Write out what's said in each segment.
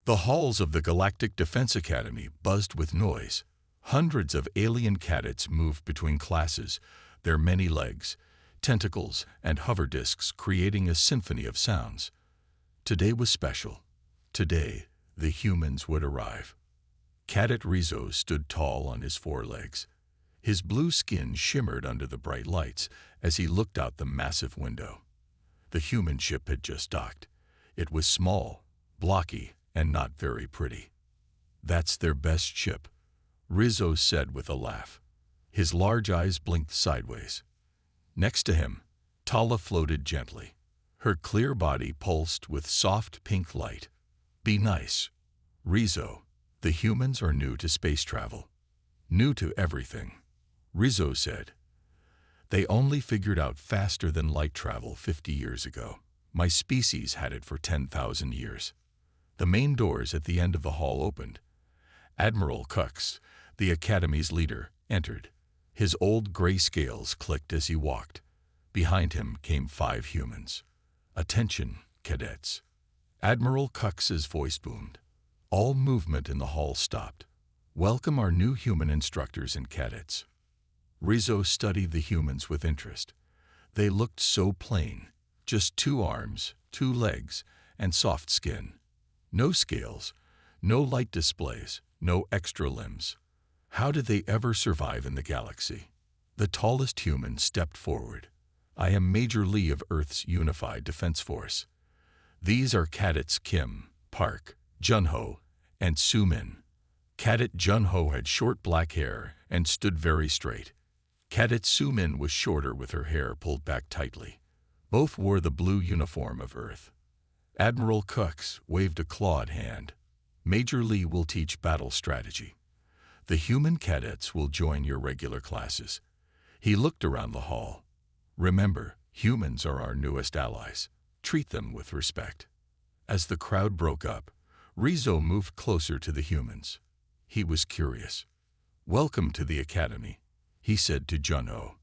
The halls of the Galactic Defense Academy buzzed with noise. Hundreds of alien cadets moved between classes, their many legs, tentacles, and hover discs creating a symphony of sounds. Today was special. Today, the humans would arrive. Cadet Rizzo stood tall on his forelegs. His blue skin shimmered under the bright lights as he looked out the massive window. The human ship had just docked. It was small, blocky, and not very pretty. "That's their best ship," Rizzo said with a laugh. His large eyes blinked sideways. Next to him, Tala floated gently. Her clear body pulsed with soft pink light. "Be nice, Rizzo. The humans are new to space travel. New to everything," Rizzo said. "They only figured out faster than light travel 50 years ago. My species had it for 10,000 years." The main doors at the end of the hall opened. Admiral Kux, the Academy's leader, entered. His old gray scales clicked as he walked. Behind him came 5 humans. "Attention, cadets." Admiral Kux's voice boomed. All movement in the hall stopped. "Welcome our new human instructors and cadets." Rizzo studied the humans with interest. They looked so plain. Just 2 arms, 2 legs, and soft skin. No scales, no light displays, no extra limbs. How did they ever survive in the galaxy? The tallest human stepped forward. "I am Major Lee of Earth's Unified Defense Force. These are Cadets Kim, Park, Junho, and Sumin." Cadet Junho had short black hair and stood very straight. Cadet Sumin was shorter with her hair pulled back tightly. Both wore the blue uniform of Earth. Admiral Kux waved a clawed hand. "Major Lee will teach battle strategy. The human cadets will join your regular classes." He looked around the hall. "Remember, humans are our newest allies. Treat them with respect." As the crowd broke up, Rizzo moved closer to the humans. He was curious. "Welcome to the Academy," he said to Junho.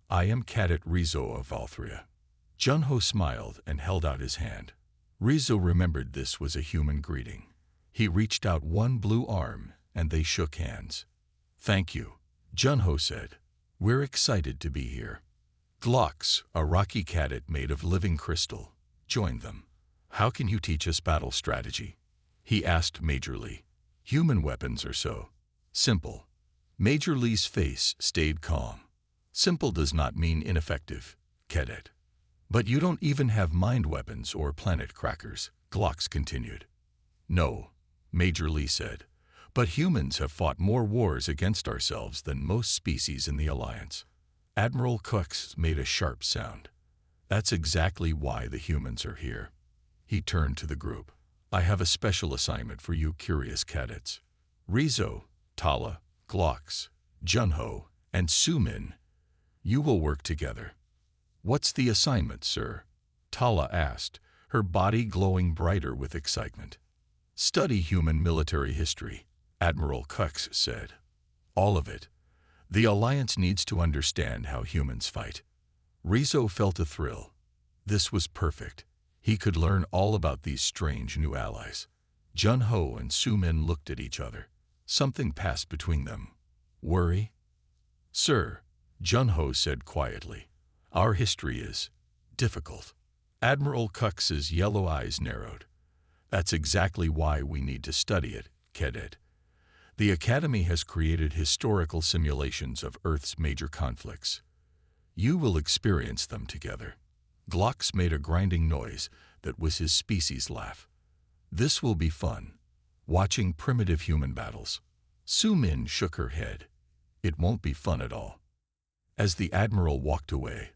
"I am Cadet Rizzo of Valthria." Junho smiled and held out his hand. Rizzo remembered this was a human greeting. He reached out one blue arm, and they shook hands. "Thank you," Junho said. "We're excited to be here." Glox, a rocky cadet made of living crystal, joined them. "How can you teach us battle strategy?" he asked Major Lee. "Human weapons are so simple." Major Lee's face stayed calm. "Simple does not mean ineffective, cadet." "But you don't even have mind weapons or planet crackers," Glox continued. "No," Major Lee said, "but humans have fought more wars against ourselves than most species in the Alliance." Admiral Kux made a sharp sound. "That's exactly why the humans are here." He turned to the group. "I have a special assignment for you curious cadets. Rizzo, Tala, Glox, Junho, and Sumin. You will work together." "What's the assignment, sir?" Tala asked, her body glowing brighter with excitement. "Study human military history," Admiral Kux said. "All of it. The Alliance needs to understand how humans fight." Rizzo felt a thrill. This was perfect. He could learn all about these strange new allies. Junho and Sumin looked at each other. Something passed between them. "Worry?" "Sir," Junho said quietly, "our history is difficult." Admiral Kux's yellow eyes narrowed. "That's exactly why we need to study it, cadet. The Academy has created historical simulations of Earth's major conflicts. You will experience them together." Glox made a grinding noise that was his species' laugh. "This will be fun, watching primitive human battles." Sumin shook her head. "It won't be fun at all." As the Admiral walked away,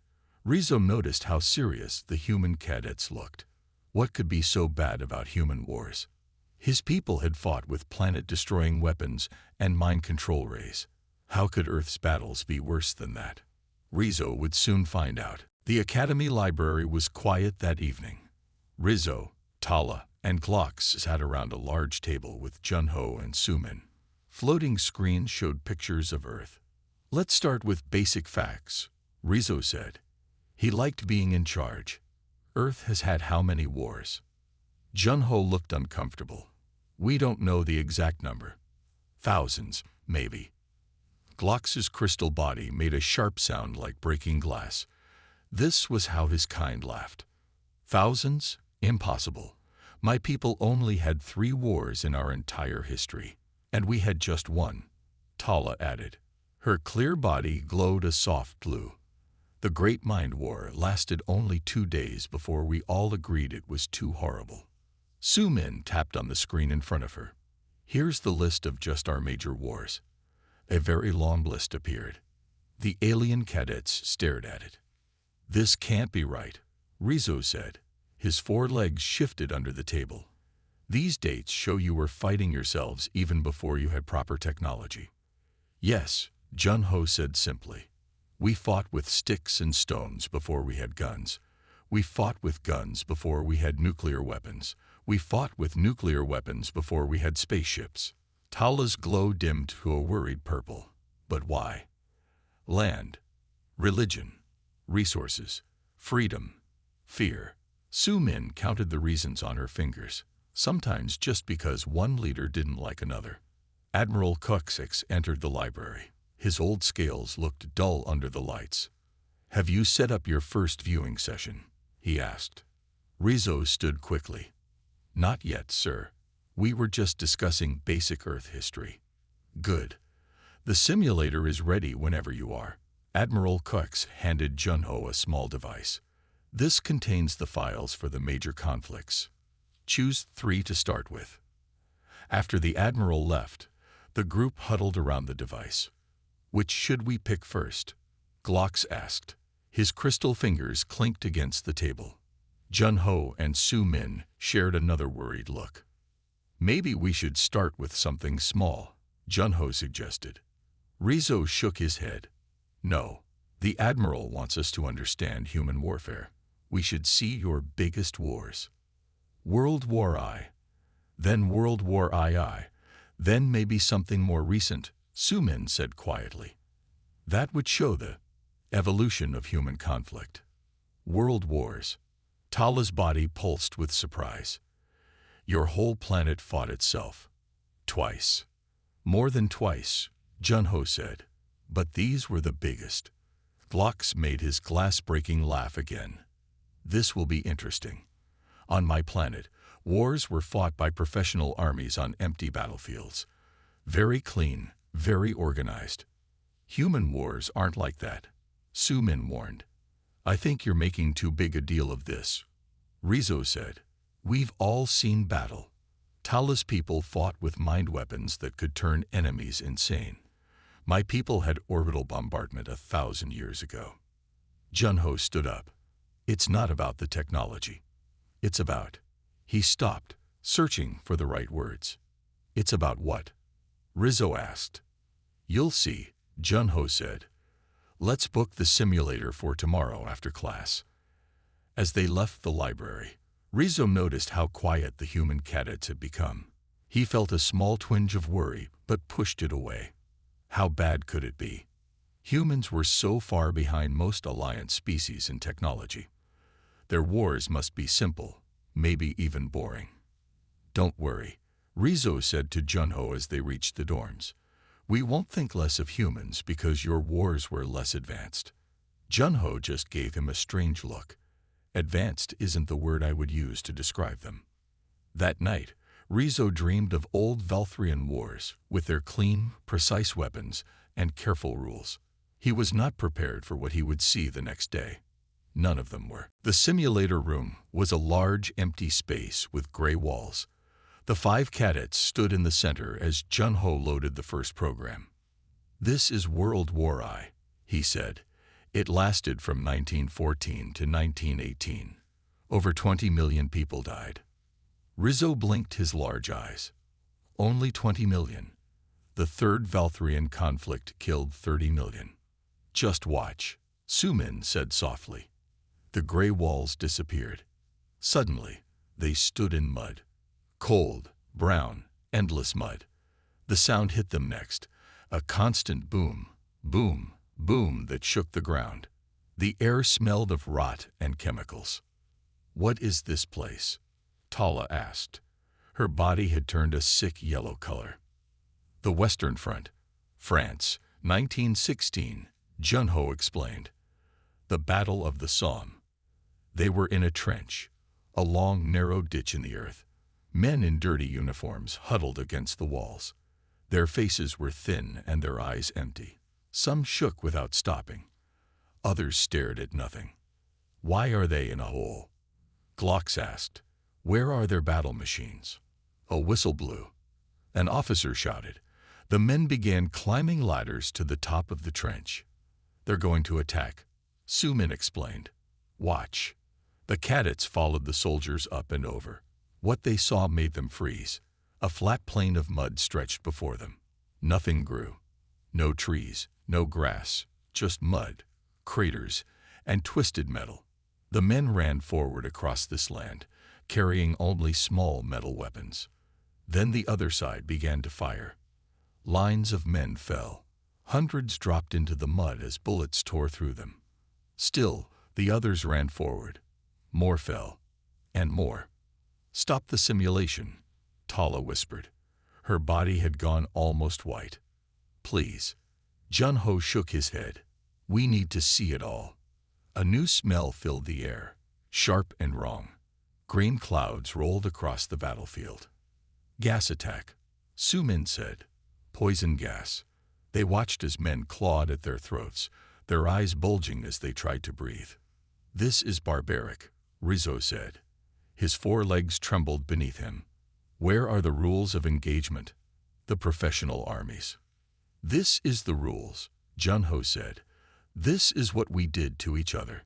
Rizzo noticed how serious the human cadets looked. What could be so bad about human wars? His people had fought with planet-destroying weapons and mind control rays. How could Earth's battles be worse than that? Rizzo would soon find out. The Academy library was quiet that evening. Rizzo, Tala, and Glox sat around a large table with Junho and Sumin. Floating screens showed pictures of Earth. "Let's start with basic facts," Rizzo said. He liked being in charge. "Earth has had how many wars?" Junho looked uncomfortable. We don't know the exact number. Thousands, maybe. Glock's crystal body made a sharp sound like breaking glass. This was how his kind laughed. Thousands? Impossible. My people only had 3 wars in our entire history. And we had just one, Tala added. Her clear body glowed a soft blue. The Great Mind War lasted only 2 days before we all agreed it was too horrible. Su Min tapped on the screen in front of her. Here's the list of just our major wars. A very long list appeared. The alien cadets stared at it. This can't be right, Rizzo said. His 4 legs shifted under the table. These dates show you were fighting yourselves even before you had proper technology. Yes, Jun-Ho said simply. We fought with sticks and stones before we had guns. We fought with guns before we had nuclear weapons. We fought with nuclear weapons before we had spaceships. Tala's glow dimmed to a worried purple. But why? Land, religion, resources, freedom, fear. Su Min counted the reasons on her fingers, sometimes just because one leader didn't like another. Admiral Coxix entered the library. His old scales looked dull under the lights. Have you set up your first viewing session? He asked. Rizzo stood quickly. Not yet, sir. We were just discussing basic Earth history. Good. The simulator is ready whenever you are. Admiral Cox handed Jun-Ho a small device. This contains the files for the major conflicts. Choose 3 to start with. After the Admiral left, the group huddled around the device. Which should we pick first? Glocks asked. His crystal fingers clinked against the table. Jun-Ho and Su Min shared another worried look. Maybe we should start with something small, Jun-Ho suggested. Rizzo shook his head. No, the Admiral wants us to understand human warfare. We should see your biggest wars. World War I, then World War II, then maybe something more recent, Su Min said quietly. That would show the evolution of human conflict. World wars. Tala's body pulsed with surprise. Your whole planet fought itself. Twice. More than twice, Jun-Ho said. But these were the biggest. Glocks made his glass-breaking laugh again. This will be interesting. On my planet, wars were fought by professional armies on empty battlefields. Very clean, very organized. Human wars aren't like that, Su Min warned. I think you're making too big a deal of this. Rizzo said, we've all seen battle. Tala's people fought with mind weapons that could turn enemies insane. My people had orbital bombardment 1,000 years ago. Jun-Ho stood up. It's not about the technology. It's about... He stopped, searching for the right words. It's about what? Rizzo asked. You'll see, Jun-Ho said. Let's book the simulator for tomorrow after class. As they left the library, Rizzo noticed how quiet the human cadets had become. He felt a small twinge of worry, but pushed it away. How bad could it be? Humans were so far behind most Alliance species in technology. Their wars must be simple, maybe even boring. Don't worry, Rizzo said to Jun-Ho as they reached the dorms. We won't think less of humans because your wars were less advanced. Jun-Ho just gave him a strange look. Advanced isn't the word I would use to describe them. That night, Rizzo dreamed of old Valthrian wars with their clean, precise weapons and careful rules. He was not prepared for what he would see the next day. None of them were. The simulator room was a large, empty space with gray walls. The 5 cadets stood in the center as Jun-Ho loaded the first program. This is World War I, he said. It lasted from 1914 to 1918. Over 20 million people died. Rizzo blinked his large eyes. Only 20 million. The third Valthrian conflict killed 30 million. Just watch, Su Min said softly. The gray walls disappeared. Suddenly, they stood in mud. Cold, brown, endless mud. The sound hit them next, a constant boom, boom, boom that shook the ground. The air smelled of rot and chemicals. What is this place? Tala asked. Her body had turned a sick yellow color. The Western Front, France, 1916, Junho explained. The Battle of the Somme. They were in a trench, a long, narrow ditch in the earth. Men in dirty uniforms huddled against the walls. Their faces were thin and their eyes empty. Some shook without stopping. Others stared at nothing. Why are they in a hole? Glocks asked. Where are their battle machines? A whistle blew. An officer shouted. The men began climbing ladders to the top of the trench. They're going to attack, Sumin explained. Watch. The cadets followed the soldiers up and over. What they saw made them freeze. A flat plain of mud stretched before them. Nothing grew. No trees, no grass, just mud, craters, and twisted metal. The men ran forward across this land, carrying only small metal weapons. Then the other side began to fire. Lines of men fell. Hundreds dropped into the mud as bullets tore through them. Still, the others ran forward. More fell, and more. Stop the simulation, Tala whispered. Her body had gone almost white. Please. Junho shook his head. We need to see it all. A new smell filled the air, sharp and wrong. Green clouds rolled across the battlefield. Gas attack, Sumin said. Poison gas. They watched as men clawed at their throats, their eyes bulging as they tried to breathe. This is barbaric, Rizzo said. His forelegs trembled beneath him. Where are the rules of engagement? The professional armies. This is the rules, Junho said. This is what we did to each other.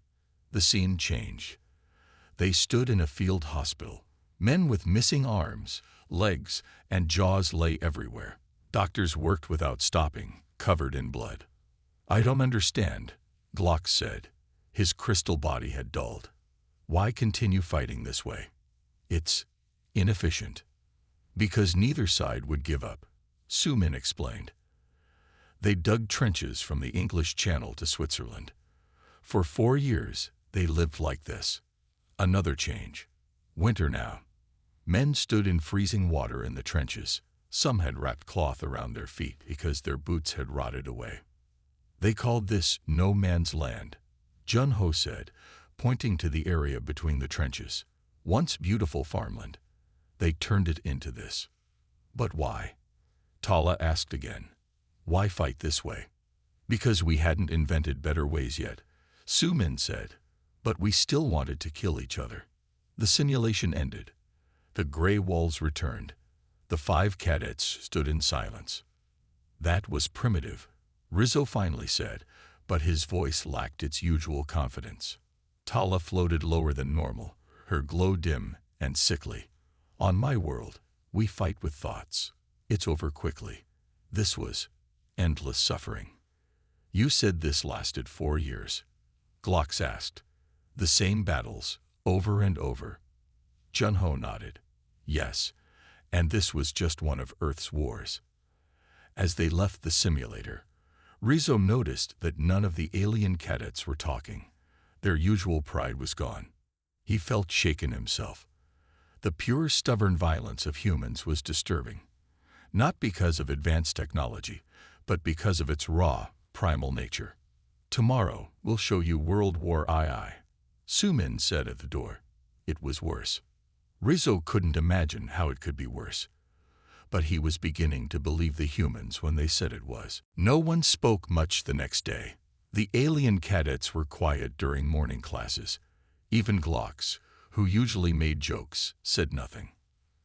The scene changed. They stood in a field hospital. Men with missing arms, legs, and jaws lay everywhere. Doctors worked without stopping, covered in blood. I don't understand, Glock said. His crystal body had dulled. Why continue fighting this way? It's inefficient. Because neither side would give up, Sumin explained. They dug trenches from the English Channel to Switzerland. For 4 years, they lived like this. Another change. Winter now. Men stood in freezing water in the trenches. Some had wrapped cloth around their feet because their boots had rotted away. They called this no man's land, Junho said, pointing to the area between the trenches. Once beautiful farmland. They turned it into this. But why? Tala asked again. Why fight this way? Because we hadn't invented better ways yet, Sumin said. But we still wanted to kill each other. The simulation ended. The gray walls returned. The 5 cadets stood in silence. That was primitive, Rizzo finally said, but his voice lacked its usual confidence. Tala floated lower than normal, her glow dim and sickly. On my world, we fight with thoughts. It's over quickly. This was endless suffering. You said this lasted 4 years. Glocks asked. The same battles, over and over. Junho nodded. Yes, and this was just one of Earth's wars. As they left the simulator, Rizzo noticed that none of the alien cadets were talking. Their usual pride was gone. He felt shaken himself. The pure, stubborn violence of humans was disturbing. Not because of advanced technology, but because of its raw, primal nature. Tomorrow, we'll show you World War II, Sumin said at the door. It was worse. Rizzo couldn't imagine how it could be worse. But he was beginning to believe the humans when they said it was. No one spoke much the next day. The alien cadets were quiet during morning classes. Even Glocks, who usually made jokes, said nothing.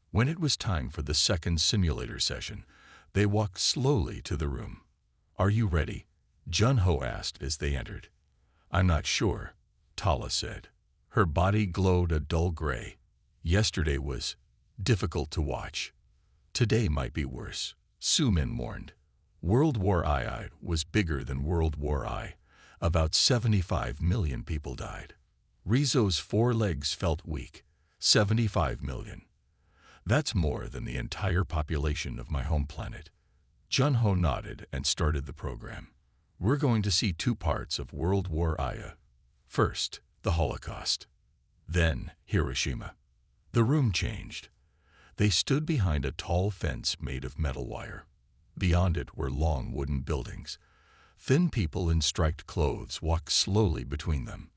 When it was time for the second simulator session, they walked slowly to the room. Are you ready? Junho asked as they entered. I'm not sure, Tala said. Her body glowed a dull gray. Yesterday was difficult to watch. Today might be worse, Sumin warned. World War II was bigger than World War I. About 75 million people died. Rizzo's 4 legs felt weak. 75 million. That's more than the entire population of my home planet. Junho nodded and started the program. We're going to see 2 parts of World War II. First, the Holocaust. Then, Hiroshima. The room changed. They stood behind a tall fence made of metal wire. Beyond it were long wooden buildings. Thin people in striped clothes walked slowly between them.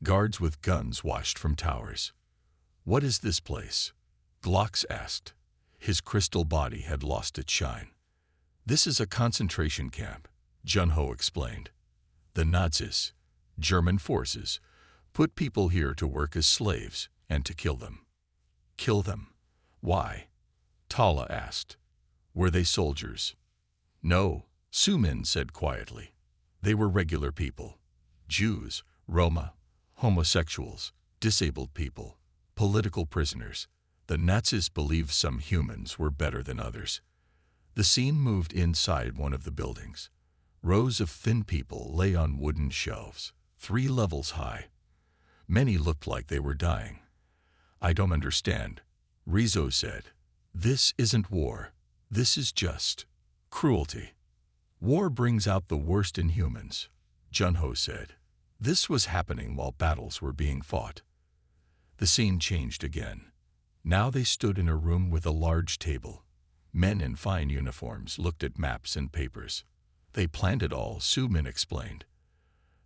Guards with guns watched from towers. "What is this place?" Glox asked. His crystal body had lost its shine. "This is a concentration camp," Junho explained. "The Nazis, German forces, put people here to work as slaves and to kill them." "Kill them? Why?" Tala asked. "Were they soldiers?" "No," Sumin said quietly. "They were regular people. Jews, Roma, homosexuals, disabled people, political prisoners. The Nazis believed some humans were better than others." The scene moved inside one of the buildings. Rows of thin people lay on wooden shelves, 3 levels high. Many looked like they were dying. "I don't understand," Rizzo said. "This isn't war. This is just cruelty." "War brings out the worst in humans," Junho said. This was happening while battles were being fought. The scene changed again. Now they stood in a room with a large table. Men in fine uniforms looked at maps and papers. "They planned it all," Sumin explained.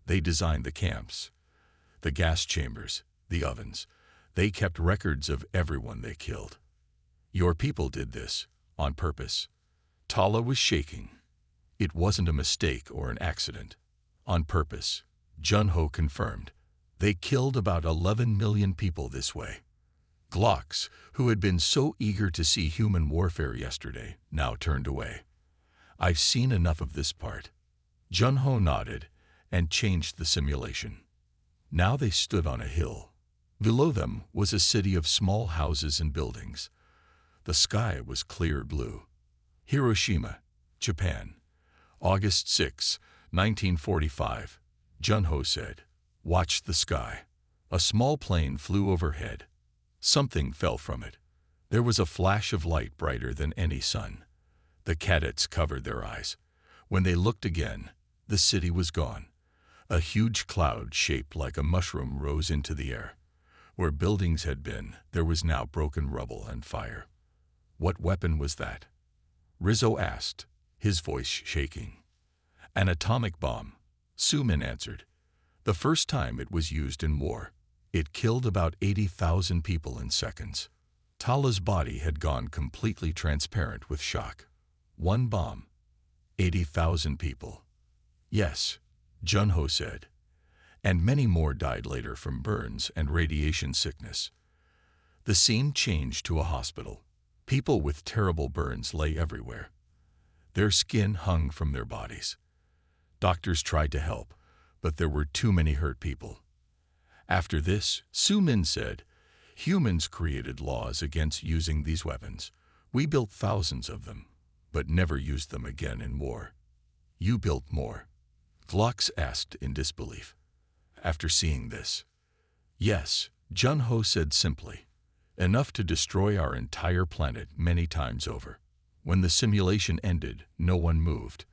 "They designed the camps, the gas chambers, the ovens. They kept records of everyone they killed." "Your people did this, on purpose." Tala was shaking. "It wasn't a mistake or an accident." "On purpose," Junho confirmed. "They killed about 11 million people this way." Glox, who had been so eager to see human warfare yesterday, now turned away. "I've seen enough of this part." Junho nodded and changed the simulation. Now they stood on a hill. Below them was a city of small houses and buildings. The sky was clear blue. Hiroshima, Japan. August 6, 1945, Junho said. "Watch the sky." A small plane flew overhead. Something fell from it. There was a flash of light brighter than any sun. The cadets covered their eyes. When they looked again, the city was gone. A huge cloud shaped like a mushroom rose into the air. Where buildings had been, there was now broken rubble and fire. "What weapon was that?" Rizzo asked, his voice shaking. "An atomic bomb," Sumin answered. "The first time it was used in war. It killed about 80,000 people in seconds." Tala's body had gone completely transparent with shock. "One bomb. 80,000 people." "Yes," Junho said. "And many more died later from burns and radiation sickness." The scene changed to a hospital. People with terrible burns lay everywhere. Their skin hung from their bodies. Doctors tried to help, but there were too many hurt people. After this, Sumin said, "Humans created laws against using these weapons. We built thousands of them, but never used them again in war." "You built more?" Glox asked in disbelief. After seeing this, "Yes," Junho said simply. "Enough to destroy our entire planet many times over." When the simulation ended, no one moved.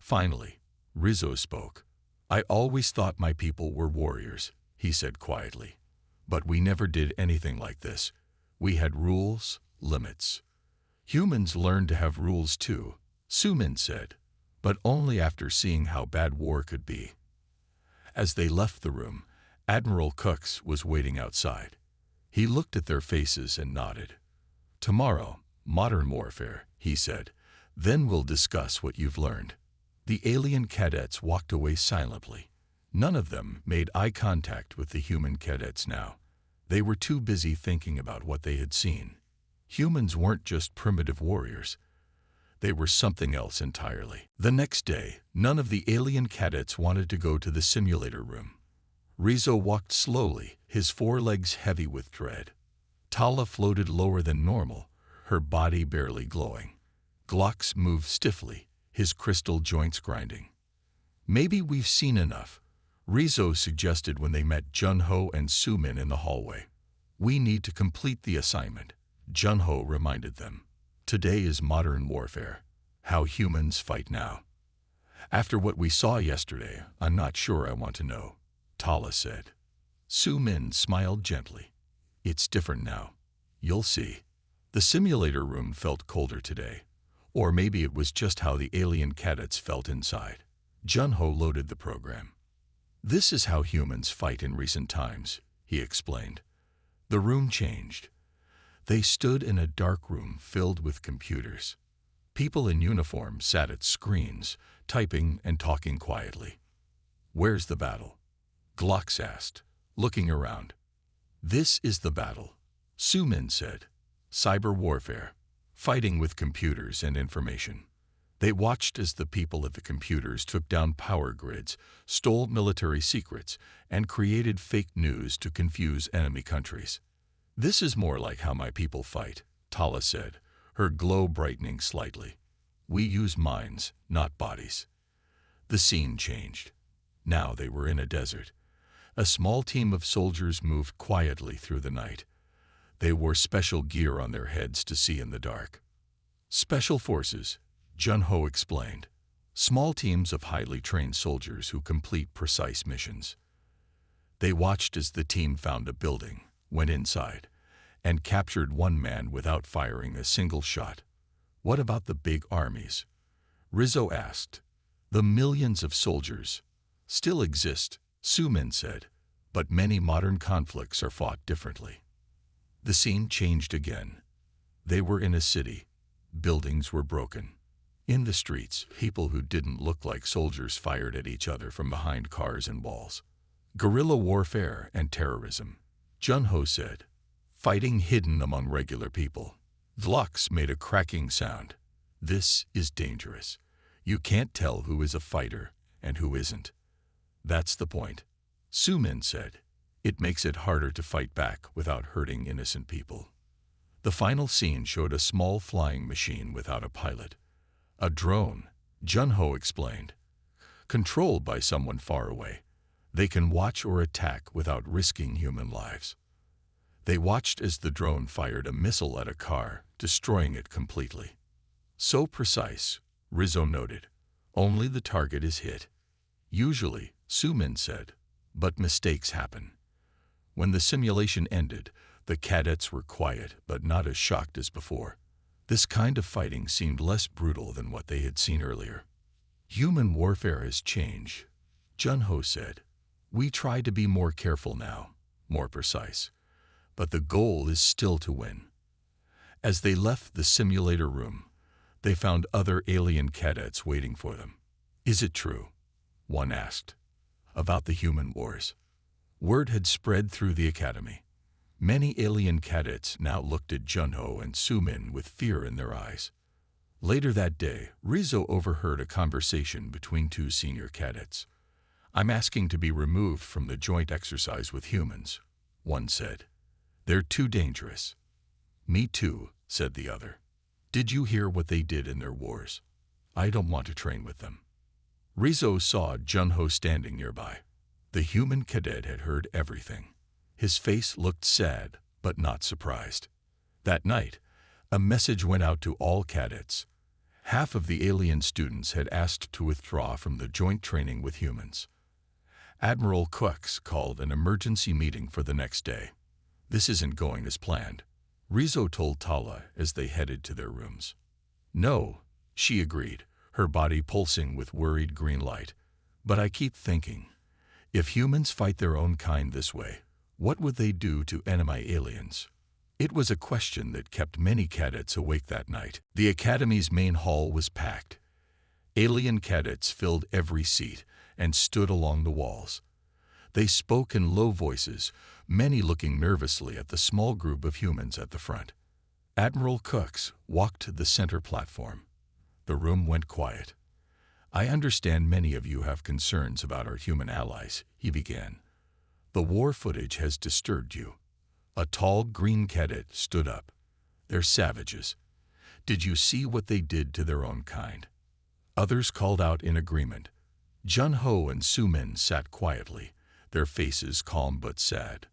Finally, Rizzo spoke. "I always thought my people were warriors," he said quietly. "But we never did anything like this. We had rules, limits." "Humans learned to have rules too," Sumin said, "but only after seeing how bad war could be." As they left the room, Admiral Cooks was waiting outside. He looked at their faces and nodded. "Tomorrow, modern warfare," he said. "Then we'll discuss what you've learned." The alien cadets walked away silently. None of them made eye contact with the human cadets now. They were too busy thinking about what they had seen. Humans weren't just primitive warriors. They were something else entirely. The next day, none of the alien cadets wanted to go to the simulator room. Rizzo walked slowly, his forelegs heavy with dread. Tala floated lower than normal, her body barely glowing. Glox moved stiffly, his crystal joints grinding. "Maybe we've seen enough," Rizzo suggested when they met Junho and Sumin in the hallway. "We need to complete the assignment," Junho reminded them. "Today is modern warfare, how humans fight now." "After what we saw yesterday, I'm not sure I want to know," Tala said. Sumin smiled gently. "It's different now. You'll see." The simulator room felt colder today. Or maybe it was just how the alien cadets felt inside. Jun-Ho loaded the program. "This is how humans fight in recent times," he explained. The room changed. They stood in a dark room filled with computers. People in uniform sat at screens, typing and talking quietly. "Where's the battle?" Glox asked, looking around. "This is the battle," Su-min said. "Cyber warfare, fighting with computers and information." They watched as the people at the computers took down power grids, stole military secrets, and created fake news to confuse enemy countries. "This is more like how my people fight," Tala said, her glow brightening slightly. "We use minds, not bodies." The scene changed. Now they were in a desert. A small team of soldiers moved quietly through the night. They wore special gear on their heads to see in the dark. "Special Forces," Jun-Ho explained. "Small teams of highly trained soldiers who complete precise missions." They watched as the team found a building, went inside, and captured one man without firing a single shot. "What about the big armies?" Rizzo asked. "The millions of soldiers still exist," Su-min said, "but many modern conflicts are fought differently." The scene changed again. They were in a city. Buildings were broken. In the streets, people who didn't look like soldiers fired at each other from behind cars and walls. "Guerrilla warfare and terrorism," Jun-Ho said. "Fighting hidden among regular people." Glox made a cracking sound. "This is dangerous. You can't tell who is a fighter and who isn't." "That's the point," Su-min said. "It makes it harder to fight back without hurting innocent people." The final scene showed a small flying machine without a pilot. "A drone," Jun-Ho explained. "Controlled by someone far away. They can watch or attack without risking human lives." They watched as the drone fired a missile at a car, destroying it completely. "So precise," Rizzo noted. "Only the target is hit." "Usually," Su-min said, "but mistakes happen." When the simulation ended, the cadets were quiet but not as shocked as before. This kind of fighting seemed less brutal than what they had seen earlier. "Human warfare has changed," Jun-Ho said. "We try to be more careful now, more precise. But the goal is still to win." As they left the simulator room, they found other alien cadets waiting for them. "Is it true?" one asked. "About the human wars?" Word had spread through the academy. Many alien cadets now looked at Jun-Ho and Su-min with fear in their eyes. Later that day, Rizzo overheard a conversation between two senior cadets. "I'm asking to be removed from the joint exercise with humans," one said. "They're too dangerous." "Me too," said the other. "Did you hear what they did in their wars? I don't want to train with them." Rizzo saw Jun-Ho standing nearby. The human cadet had heard everything. His face looked sad, but not surprised. That night, a message went out to all cadets. Half of the alien students had asked to withdraw from the joint training with humans. Admiral Cox called an emergency meeting for the next day. "This isn't going as planned," Rizzo told Tala as they headed to their rooms. "No," she agreed, her body pulsing with worried green light. "But I keep thinking, if humans fight their own kind this way, what would they do to enemy aliens?" It was a question that kept many cadets awake that night. The academy's main hall was packed. Alien cadets filled every seat and stood along the walls. They spoke in low voices, many looking nervously at the small group of humans at the front. Admiral Cox walked to the center platform. The room went quiet. "I understand many of you have concerns about our human allies," he began. "The war footage has disturbed you." A tall green cadet stood up. "They're savages. Did you see what they did to their own kind?" Others called out in agreement. Jun-Ho and Su-min sat quietly, their faces calm but sad.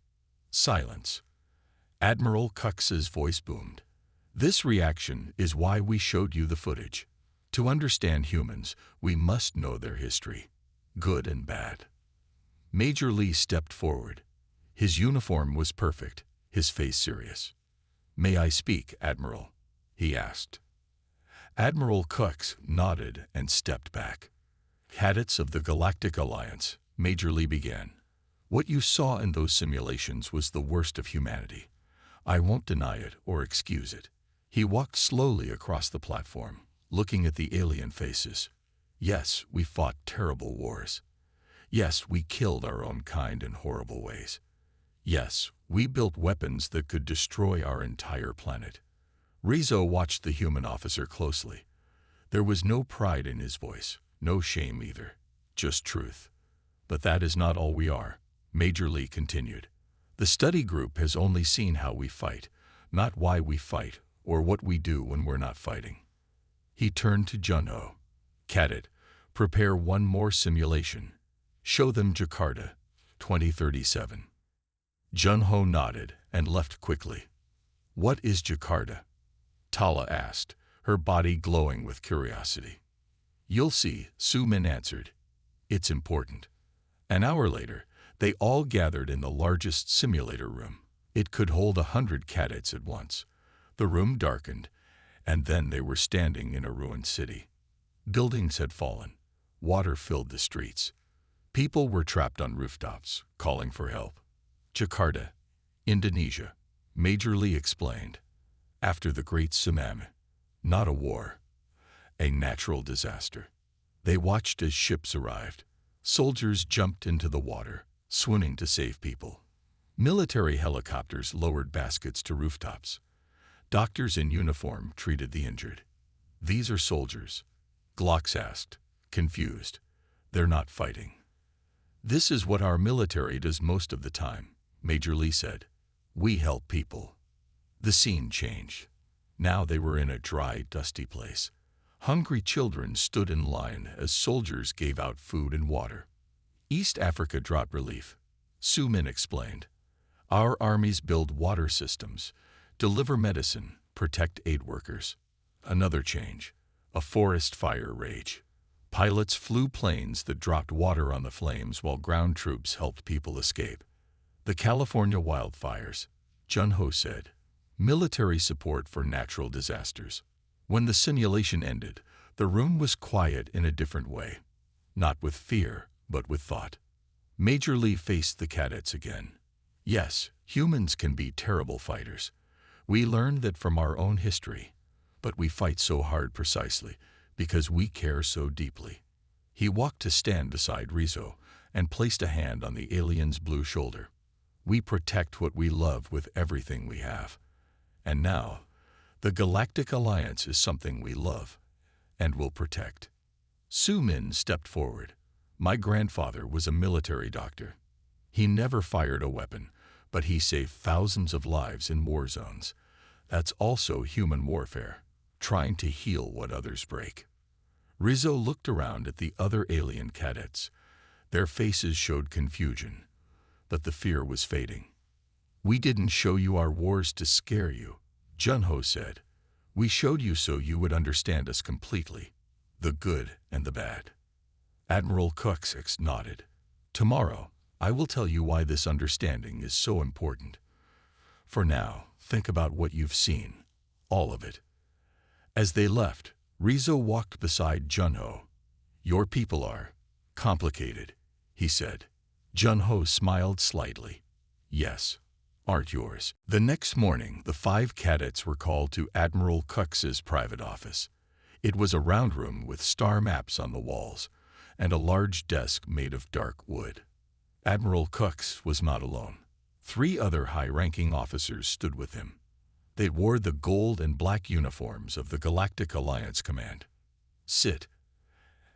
Silence. Admiral Cox's voice boomed. "This reaction is why we showed you the footage. To understand humans, we must know their history, good and bad." Major Lee stepped forward. His uniform was perfect, his face serious. "May I speak, Admiral?" he asked. Admiral Cox nodded and stepped back. "Cadets of the Galactic Alliance," Major Lee began. "What you saw in those simulations was the worst of humanity. I won't deny it or excuse it." He walked slowly across the platform, looking at the alien faces. "Yes, we fought terrible wars. Yes, we killed our own kind in horrible ways. Yes, we built weapons that could destroy our entire planet." Rizzo watched the human officer closely. There was no pride in his voice, no shame either, just truth. "But that is not all we are," Major Lee continued. "The study group has only seen how we fight, not why we fight or what we do when we're not fighting." He turned to Jun-Ho. "Cadet, prepare one more simulation. Show them Jakarta, 2037. Jun-Ho nodded and left quickly. "What is Jakarta?" Tala asked, her body glowing with curiosity. "You'll see," Su-Min answered. "It's important." An hour later, they all gathered in the largest simulator room. It could hold 100 cadets at once. The room darkened, and then they were standing in a ruined city. Buildings had fallen. Water filled the streets. People were trapped on rooftops, calling for help. "Jakarta, Indonesia," Major Lee explained. "After the Great Tsunami. Not a war. A natural disaster." They watched as ships arrived. Soldiers jumped into the water, swooning to save people. Military helicopters lowered baskets to rooftops. Doctors in uniform treated the injured. "These are soldiers," Glocks asked, confused. "They're not fighting." "This is what our military does most of the time," Major Lee said. "We help people." The scene changed. Now they were in a dry, dusty place. Hungry children stood in line as soldiers gave out food and water. "East Africa drought relief," Su-Min explained. "Our armies build water systems, deliver medicine, protect aid workers." Another change. A forest fire rage. Pilots flew planes that dropped water on the flames while ground troops helped people escape. "The California wildfires," Jun-Ho said. "Military support for natural disasters." When the simulation ended, the room was quiet in a different way. Not with fear, but with thought. Major Lee faced the cadets again. "Yes, humans can be terrible fighters. We learned that from our own history. But we fight so hard precisely because we care so deeply." He walked to stand beside Rizzo and placed a hand on the alien's blue shoulder. "We protect what we love with everything we have. And now, the Galactic Alliance is something we love and will protect." Su-Min stepped forward. "My grandfather was a military doctor. He never fired a weapon, but he saved thousands of lives in war zones. That's also human warfare, trying to heal what others break." Rizzo looked around at the other alien cadets. Their faces showed confusion, but the fear was fading. "We didn't show you our wars to scare you," Jun-Ho said. "We showed you so you would understand us completely, the good and the bad." Admiral Cox nodded. "Tomorrow, I will tell you why this understanding is so important. For now, think about what you've seen, all of it." As they left, Rizzo walked beside Jun-Ho. "Your people are complicated," he said. Jun-Ho smiled slightly. "Yes. Aren't yours?" The next morning, the 5 cadets were called to Admiral Cox's private office. It was a round room with star maps on the walls and a large desk made of dark wood. Admiral Cox was not alone. 3 other high-ranking officers stood with him. They wore the gold and black uniforms of the Galactic Alliance Command. "Sit,"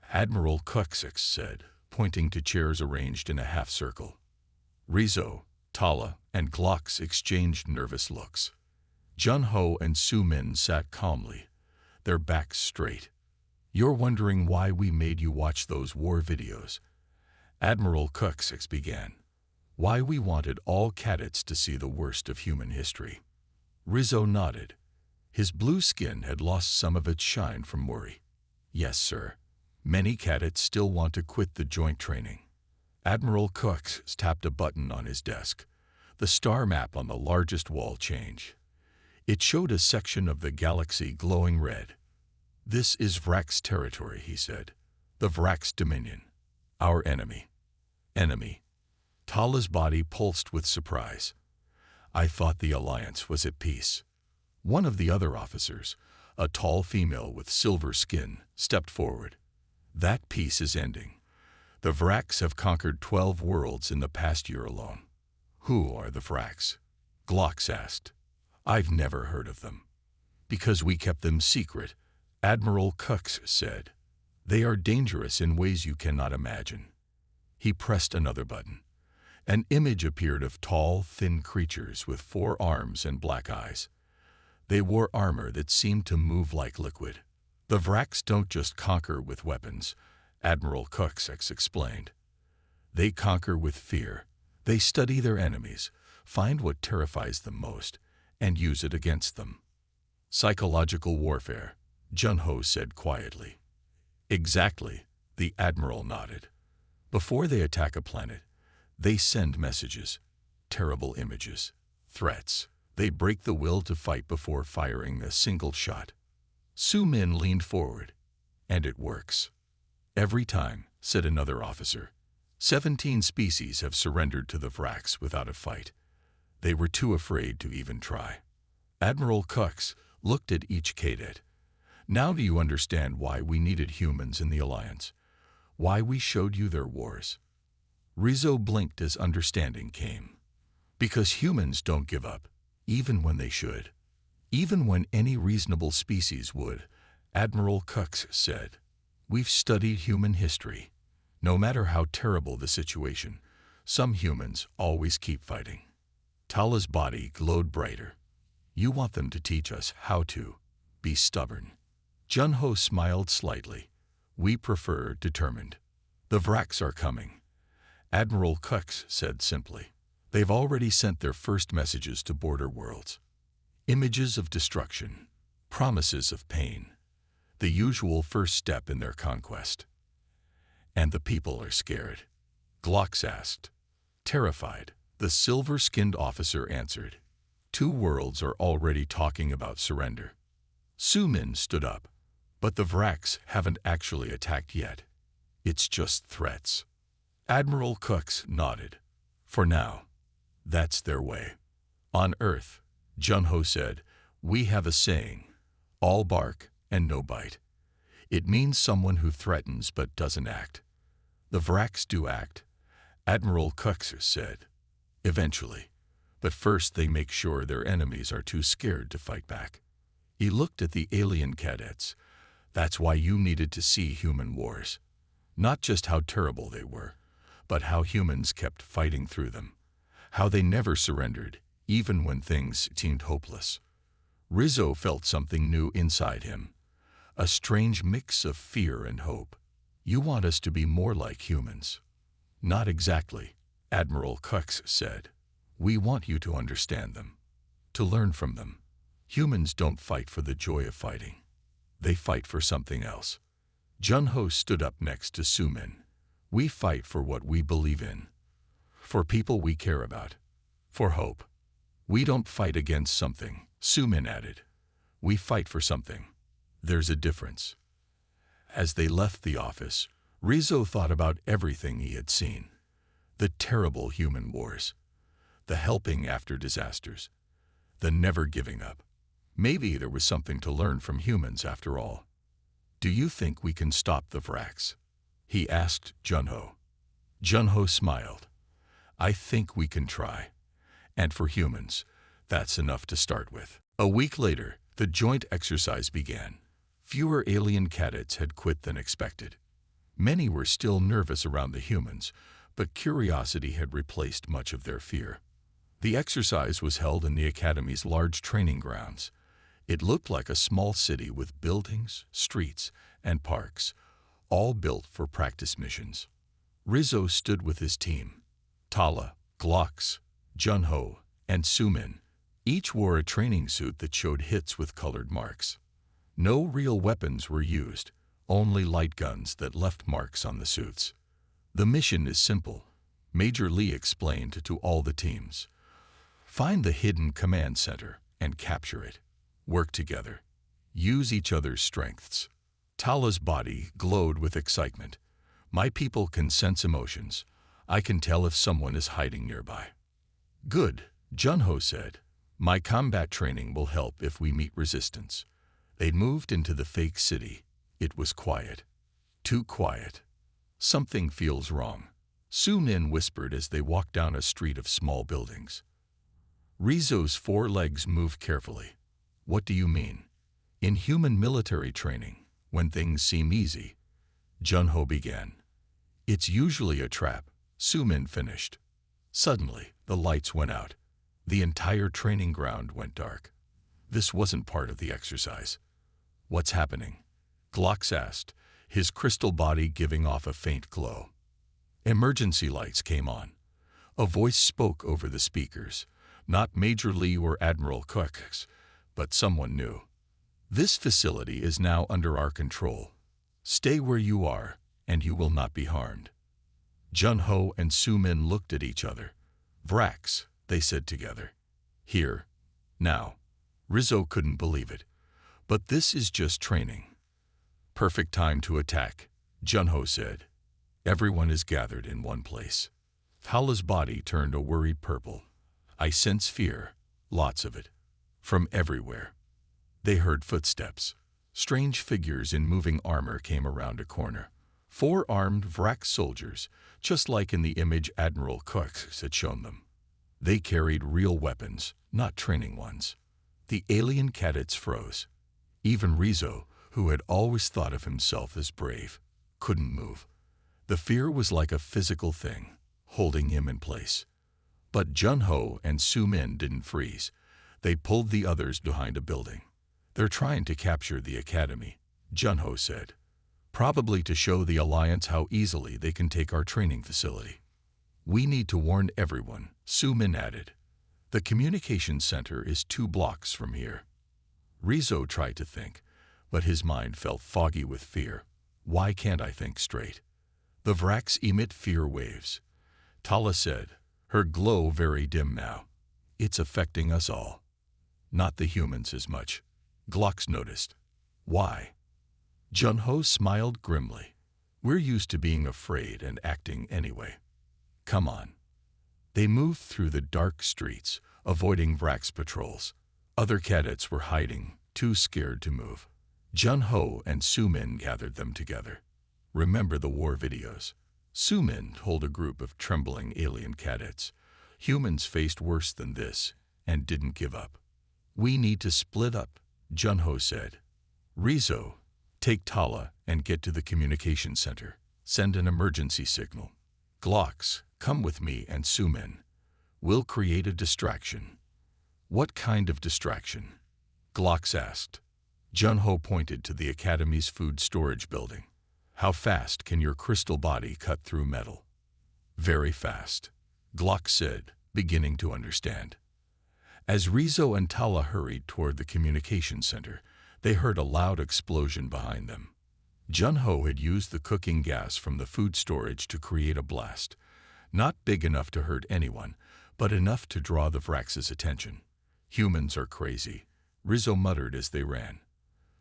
Admiral Cox said, pointing to chairs arranged in a half-circle. Rizzo, Tala, and Glocks exchanged nervous looks. Jun-Ho and Su-Min sat calmly, their backs straight. "You're wondering why we made you watch those war videos," Admiral Cox began. "Why we wanted all cadets to see the worst of human history." Rizzo nodded. His blue skin had lost some of its shine from worry. "Yes, sir. Many cadets still want to quit the joint training." Admiral Cox tapped a button on his desk. The star map on the largest wall changed. It showed a section of the galaxy glowing red. "This is Vrax territory," he said. "The Vrax Dominion. Our enemy." Enemy. Tala's body pulsed with surprise. "I thought the Alliance was at peace." One of the other officers, a tall female with silver skin, stepped forward. "That peace is ending. The Vrax have conquered 12 worlds in the past year alone." "Who are the Vrax?" Glox asked. "I've never heard of them." "Because we kept them secret," Admiral Cux said. "They are dangerous in ways you cannot imagine." He pressed another button. An image appeared of tall, thin creatures with 4 arms and black eyes. They wore armor that seemed to move like liquid. "The Vrax don't just conquer with weapons," Admiral Cux explained. "They conquer with fear. They study their enemies, find what terrifies them most, and use it against them." "Psychological warfare," Junho said quietly. "Exactly," the Admiral nodded. "Before they attack a planet, they send messages, terrible images, threats. They break the will to fight before firing a single shot." Su Min leaned forward. "And it works." "Every time," said another officer. 17 species have surrendered to the Vrax without a fight. They were too afraid to even try." Admiral Cux looked at each cadet. "Now do you understand why we needed humans in the Alliance? Why we showed you their wars?" Rizzo blinked as understanding came. "Because humans don't give up, even when they should. Even when any reasonable species would," Admiral Cux said. "We've studied human history. No matter how terrible the situation, some humans always keep fighting." Tala's body glowed brighter. "You want them to teach us how to be stubborn." Junho smiled slightly. "We prefer determined." "The Vrax are coming," Admiral Cux said simply. "They've already sent their first messages to border worlds. Images of destruction, promises of pain, the usual first step in their conquest." "And the people are scared?" Glox asked. "Terrified," the silver-skinned officer answered. 2 worlds are already talking about surrender." Su Min stood up. "But the Vrax haven't actually attacked yet. It's just threats." Admiral Cux nodded. "For now, that's their way." "On Earth," Junho said, "we have a saying, all bark and no bite. It means someone who threatens but doesn't act. The Vrax do act," Admiral Cux said. "Eventually. But first they make sure their enemies are too scared to fight back." He looked at the alien cadets. "That's why you needed to see human wars. Not just how terrible they were, but how humans kept fighting through them. How they never surrendered, even when things seemed hopeless." Rizzo felt something new inside him. A strange mix of fear and hope. "You want us to be more like humans." "Not exactly," Admiral Cux said. "We want you to understand them, to learn from them. Humans don't fight for the joy of fighting. They fight for something else." Junho stood up next to Su Min. "We fight for what we believe in, for people we care about, for hope. We don't fight against something," Su Min added. "We fight for something. There's a difference." As they left the office, Rizzo thought about everything he had seen. The terrible human wars, the helping after disasters, the never giving up. Maybe there was something to learn from humans after all. "Do you think we can stop the Vrax?" he asked Junho. Junho smiled. "I think we can try. And for humans, that's enough to start with." A week later, the joint exercise began. Fewer alien cadets had quit than expected. Many were still nervous around the humans, but curiosity had replaced much of their fear. The exercise was held in the Academy's large training grounds. It looked like a small city with buildings, streets, and parks, all built for practice missions. Rizzo stood with his team. Tala, Glox, Junho, and Su Min. Each wore a training suit that showed hits with colored marks. No real weapons were used, only light guns that left marks on the suits. "The mission is simple," Major Lee explained to all the teams. "Find the hidden command center and capture it. Work together. Use each other's strengths. Tala's body glowed with excitement. My people can sense emotions. I can tell if someone is hiding nearby. Good, Junho said. My combat training will help if we meet resistance. They moved into the fake city. It was quiet. Too quiet. Something feels wrong, Su-min whispered as they walked down a street of small buildings. Rizzo's 4 legs moved carefully. What do you mean? In human military training, when things seem easy, Junho began. It's usually a trap, Su-min finished. Suddenly, the lights went out. The entire training ground went dark. This wasn't part of the exercise. What's happening? Glox asked, his crystal body giving off a faint glow. Emergency lights came on. A voice spoke over the speakers, not Major Lee or Admiral Cox, but someone new. This facility is now under our control. Stay where you are, and you will not be harmed. Junho and Su-min looked at each other. Vrax, they said together. Here. Now. Rizzo couldn't believe it. But this is just training. Perfect time to attack, Junho said. Everyone is gathered in one place. Tala's body turned a worried purple. I sense fear, lots of it. From everywhere. They heard footsteps. Strange figures in moving armor came around a corner. 4 armed Vrax soldiers, just like in the image Admiral Cox had shown them. They carried real weapons, not training ones. The alien cadets froze. Even Rizzo, who had always thought of himself as brave, couldn't move. The fear was like a physical thing, holding him in place. But Junho and Su-min didn't freeze. They pulled the others behind a building. They're trying to capture the academy, Junho said. Probably to show the Alliance how easily they can take our training facility. We need to warn everyone, Su-min added. The communication center is 2 blocks from here. Rizzo tried to think, but his mind felt foggy with fear. Why can't I think straight? The Vrax emit fear waves. Tala said, her glow very dim now. It's affecting us all. Not the humans as much. Glox noticed. Why? Junho smiled grimly. We're used to being afraid and acting anyway. Come on. They moved through the dark streets, avoiding Vrax patrols. Other cadets were hiding, too scared to move. Junho and Su-min gathered them together. Remember the war videos. Su-min told a group of trembling alien cadets. Humans faced worse than this and didn't give up. We need to split up, Junho said. Rizzo, take Tala and get to the communication center. Send an emergency signal. Glox, come with me and Su-min. We'll create a distraction. What kind of distraction? Glox asked. Junho pointed to the Academy's food storage building. How fast can your crystal body cut through metal? Very fast, Glox said, beginning to understand. As Rizzo and Tala hurried toward the communication center, they heard a loud explosion behind them. Junho had used the cooking gas from the food storage to create a blast. Not big enough to hurt anyone, but enough to draw the Vrax's attention. Humans are crazy, Rizzo muttered as they ran.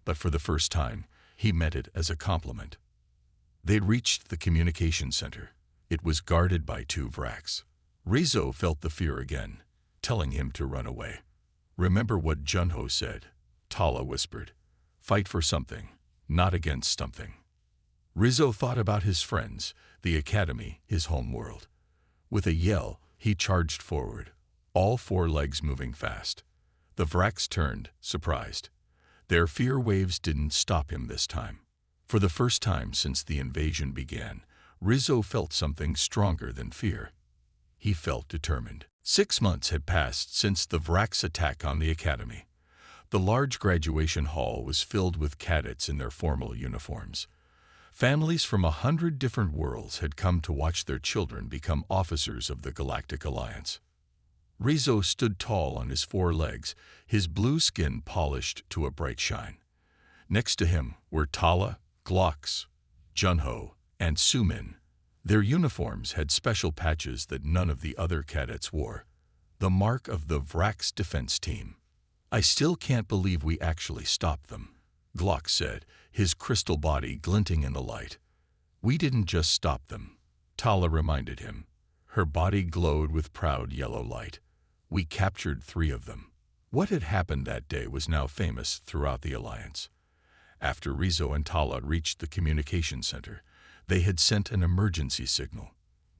But for the first time, he meant it as a compliment. They'd reached the communication center. It was guarded by 2 Vrax. Rizzo felt the fear again, telling him to run away. Remember what Junho said, Tala whispered. Fight for something, not against something. Rizzo thought about his friends, the academy, his home world. With a yell, he charged forward, all 4 legs moving fast. The Vrax turned, surprised. Their fear waves didn't stop him this time. For the first time since the invasion began, Rizzo felt something stronger than fear. He felt determined. 6 months had passed since the Vrax attack on the academy. The large graduation hall was filled with cadets in their formal uniforms. Families from 100 different worlds had come to watch their children become officers of the Galactic Alliance. Rizzo stood tall on his 4 legs, his blue skin polished to a bright shine. Next to him were Tala, Glox, Junho, and Su-min. Their uniforms had special patches that none of the other cadets wore. The mark of the Vrax defense team. I still can't believe we actually stopped them, Glock said, his crystal body glinting in the light. We didn't just stop them, Tala reminded him. Her body glowed with proud yellow light. We captured 3 of them. What had happened that day was now famous throughout the Alliance. After Rizzo and Tala reached the communication center, they had sent an emergency signal.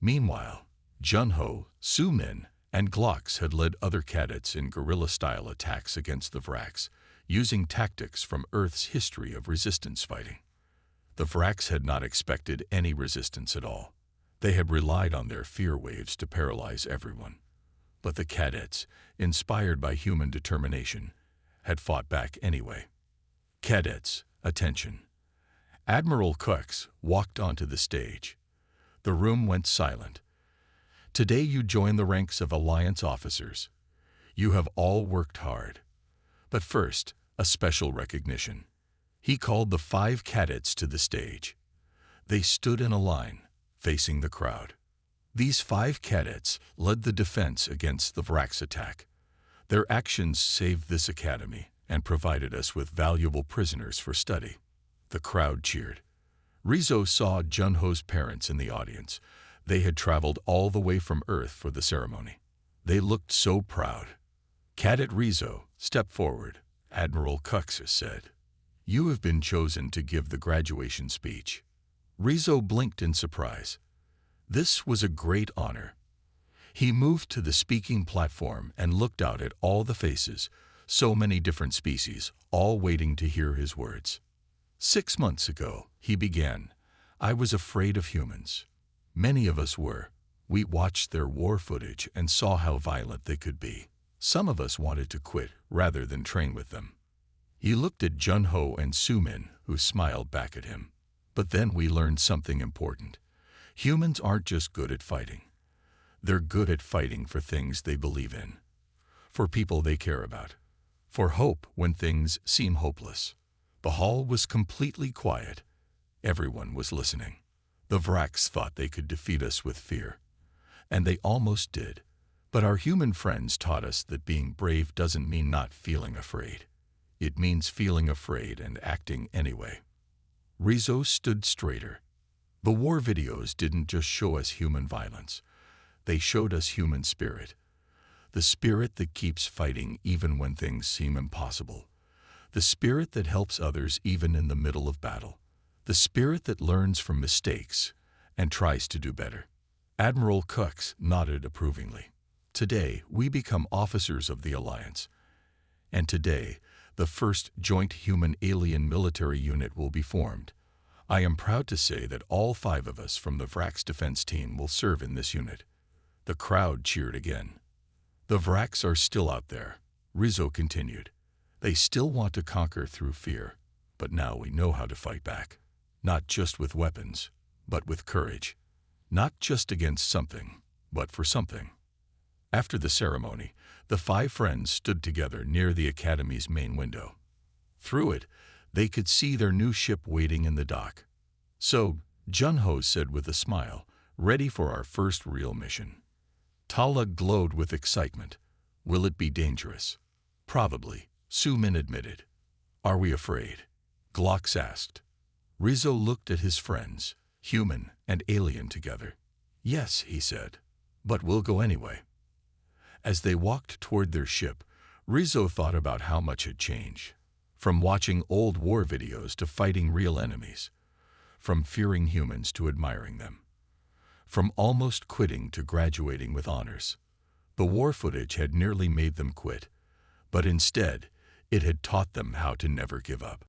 Meanwhile, Junho, Sumin, and Glocks had led other cadets in guerrilla-style attacks against the Vraks, using tactics from Earth's history of resistance fighting. The Vraks had not expected any resistance at all. They had relied on their fear waves to paralyze everyone. But the cadets, inspired by human determination, had fought back anyway. Cadets, attention. Admiral Kux walked onto the stage. The room went silent. Today you join the ranks of Alliance officers. You have all worked hard. But first, a special recognition. He called the 5 cadets to the stage. They stood in a line, facing the crowd. These 5 cadets led the defense against the Vraks attack. Their actions saved this academy and provided us with valuable prisoners for study. The crowd cheered. Rizzo saw Junho's parents in the audience. They had traveled all the way from Earth for the ceremony. They looked so proud. Cadet Rizzo, step forward, Admiral Kux said. You have been chosen to give the graduation speech. Rizzo blinked in surprise. This was a great honor. He moved to the speaking platform and looked out at all the faces, so many different species, all waiting to hear his words. 6 months ago, he began, I was afraid of humans. Many of us were. We watched their war footage and saw how violent they could be. Some of us wanted to quit rather than train with them. He looked at Junho and Sumin, who smiled back at him. But then we learned something important. Humans aren't just good at fighting. They're good at fighting for things they believe in, for people they care about, for hope when things seem hopeless. The hall was completely quiet. Everyone was listening. The Vraks thought they could defeat us with fear. And they almost did. But our human friends taught us that being brave doesn't mean not feeling afraid. It means feeling afraid and acting anyway. Rizzo stood straighter. The war videos didn't just show us human violence. They showed us human spirit. The spirit that keeps fighting even when things seem impossible. The spirit that helps others even in the middle of battle. The spirit that learns from mistakes and tries to do better. Admiral Kux nodded approvingly. Today, we become officers of the Alliance. And today, the first joint human-alien military unit will be formed. I am proud to say that all 5 of us from the Vraks defense team will serve in this unit. The crowd cheered again. The Vraks are still out there, Rizzo continued. They still want to conquer through fear, but now we know how to fight back. Not just with weapons, but with courage. Not just against something, but for something. After the ceremony, the 5 friends stood together near the academy's main window. Through it, they could see their new ship waiting in the dock. So, Junho said with a smile, ready for our first real mission. Tala glowed with excitement. Will it be dangerous? Probably, Sumin admitted. Are we afraid? Glocks asked. Rizzo looked at his friends, human and alien together. Yes, he said, but we'll go anyway. As they walked toward their ship, Rizzo thought about how much had changed. From watching old war videos to fighting real enemies. From fearing humans to admiring them. From almost quitting to graduating with honors. The war footage had nearly made them quit, but instead, it had taught them how to never give up.